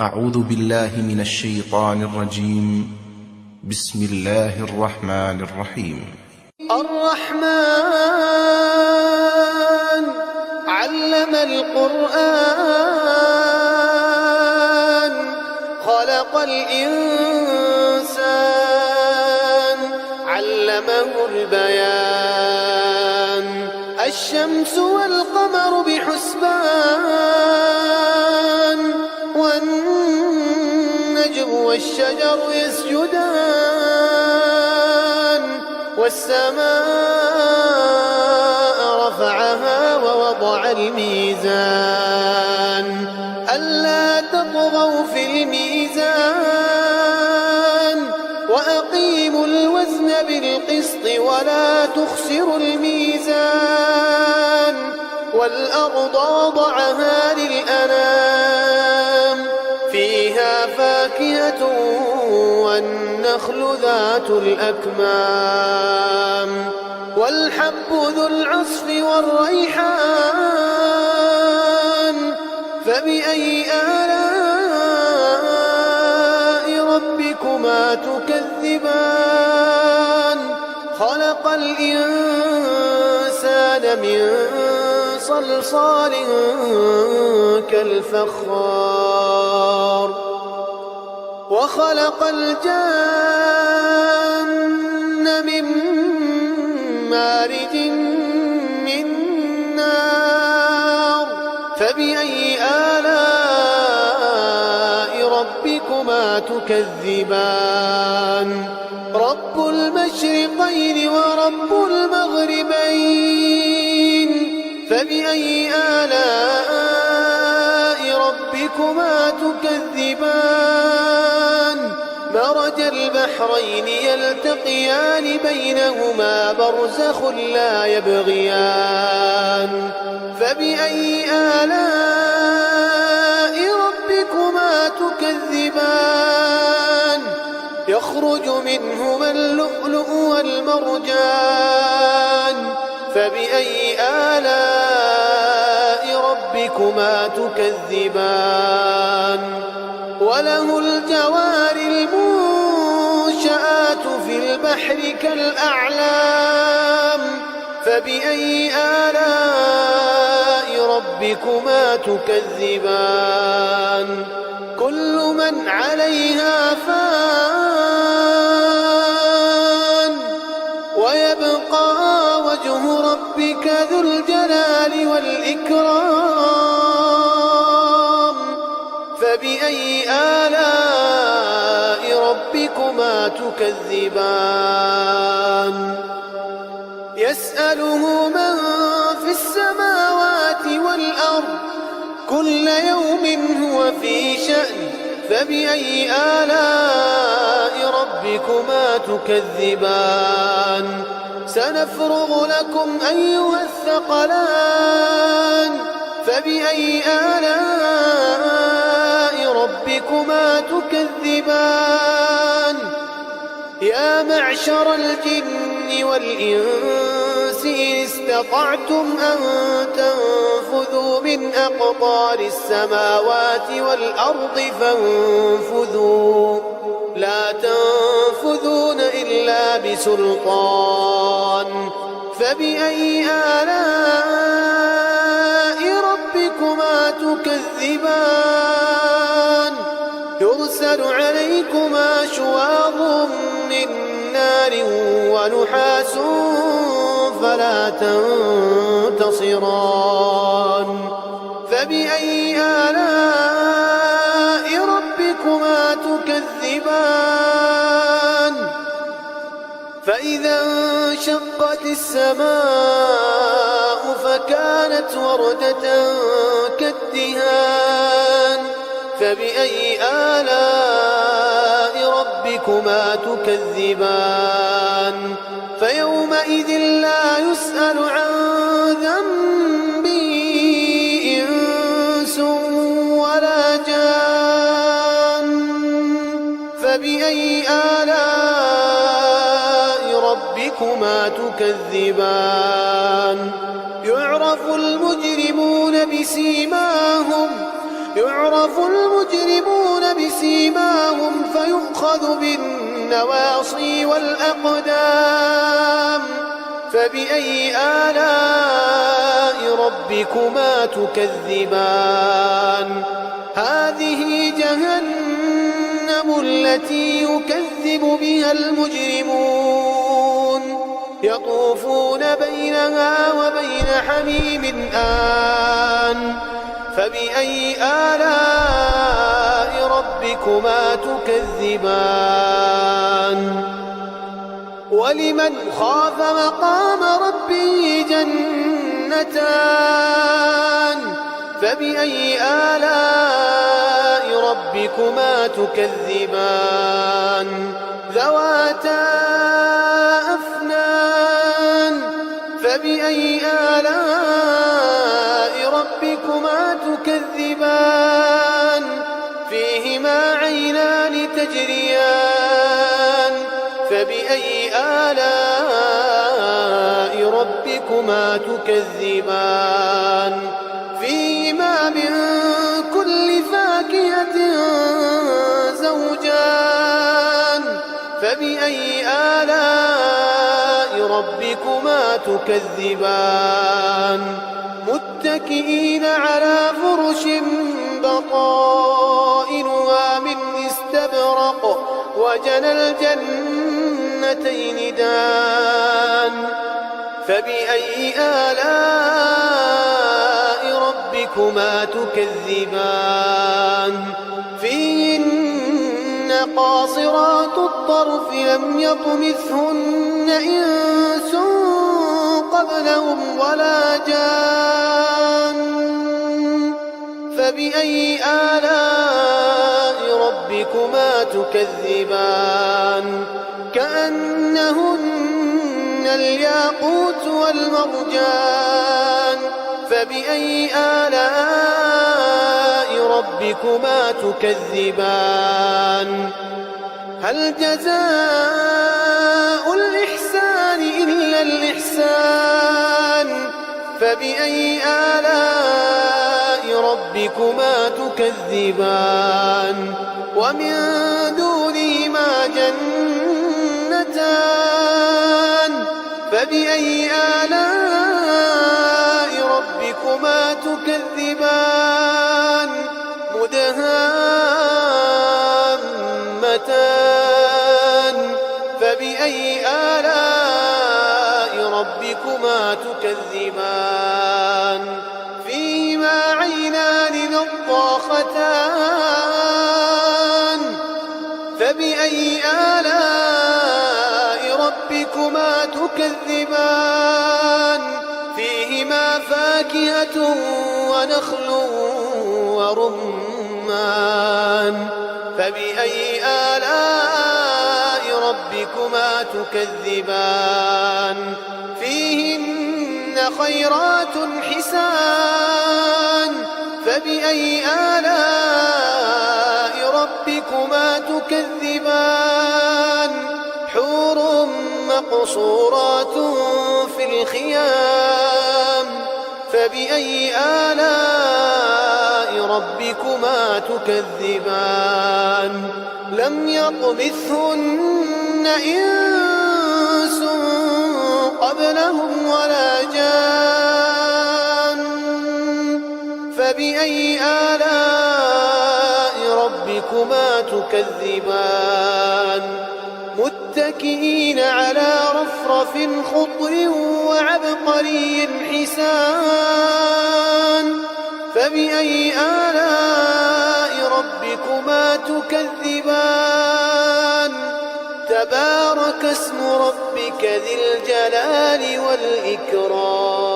أعوذ بالله من الشيطان الرجيم. بسم الله الرحمن الرحيم. الرحمن علم القرآن خلق الإنسان علمه البيان الشمس والقمر بحسبان والنجم والشجر يسجدان والسماء رفعها ووضع الميزان ألا تطغوا في الميزان وأقيموا الوزن بالقسط ولا تخسروا الميزان والأرض وضعها للأنام فيها فاكهة والنخل ذات الأكمام والحب ذو العصف والريحان فبأي آلاء ربكما تكذبان خلق الإنسان من صلصال كالفخار وخلق الجان من مارج من نار فبأي آلاء ربكما تكذبان رب المشرقين ورب المغربين فبأي آلاء ربكما تكذبان مرج البحرين يلتقيان بينهما برزخ لا يبغيان فبأي آلاء ربكما تكذبان يخرج منهما اللؤلؤ والمرجان فبأي آلاء ربكما تكذبان وله الجوار المنشآت في البحر كالأعلام فبأي آلاء ربكما تكذبان كل من عليها فان ويبقى وجه ربك ذو الجلال والإكرام فبأي آلاء ربكما تكذبان يسأله من في السماوات والأرض كل يوم هو في شأن فبأي آلاء ربكما تكذبان سنفرغ لكم أيها الثقلان فبأي آلاء ربكما تكذبان يا معشر الجن والإنس إن استطعتم أن تنفذوا من أقطار السماوات والأرض فانفذوا لا تنفذون إلا بسلطان فبأي آلاء ربكما تكذبان يرسل عليكما شواظ من نار ونحاس فلا تنتصران فبأي آلاء ربكما تكذبان فإذا انشقت السماء فكانت وردة كالدهان فبأي آلاء ربكما تكذبان فيومئذ لا يسأل عن ذنبه إنس ولا جان فبأي آلاء ربكما تكذبان يعرف المجرمون بسيماهم يعرف المجرمون يؤخذ بالنواصي والأقدام فبأي آلاء ربكما تكذبان هذه جهنم التي يكذب بها المجرمون يطوفون بينها وبين حميم آن فبأي آلاء ربكما تكذبان ولمن خاف مقام ربه جنتان فبأي آلاء ربكما تكذبان ذواتا أفنان فبأي آلاء ربكما تكذبان فيهما عينان تجريان فبأي آلاء ربكما تكذبان فيهما من كل فاكهة زوجان فبأي آلاء ربكما تكذبان متكئين على فرش بطائنها من استبرق وجنى الجنتين دان فبأي آلاء ربكما تكذبان فيهن قاصرات الطرف لم يطمثهن إنس قبلهم ولا جان فبأي آلاء ربكما تكذبان كأنهن الياقوت والمرجان فبأي آلاء ربكما تكذبان هل جزاء الإحسان إلا الإحسان فبأي آلاء ربكما تكذبان ومن دونهما جنتان فبأي آلاء ربكما تكذبان مدهامتان فبأي آلاء ربكما تكذبان فيهما عينان نضاختان فبأي آلاء ربكما تكذبان فيهما فاكهة ونخل ورمان فبأي آلاء ربكما تكذبان فيهن خيرات حسان فبأي آلاء ربكما تكذبان حور مقصورات في الخيام فبأي آلاء ربكما تكذبان لم يطمثهن إنس قبلهم ولا جان فبأي آلاء ربكما تكذبان متكئين على رفرف خضر وعبقري حسان فبأي آلاء ربكما تكذبان تبارك اسم ربك ذي الجلال والإكرام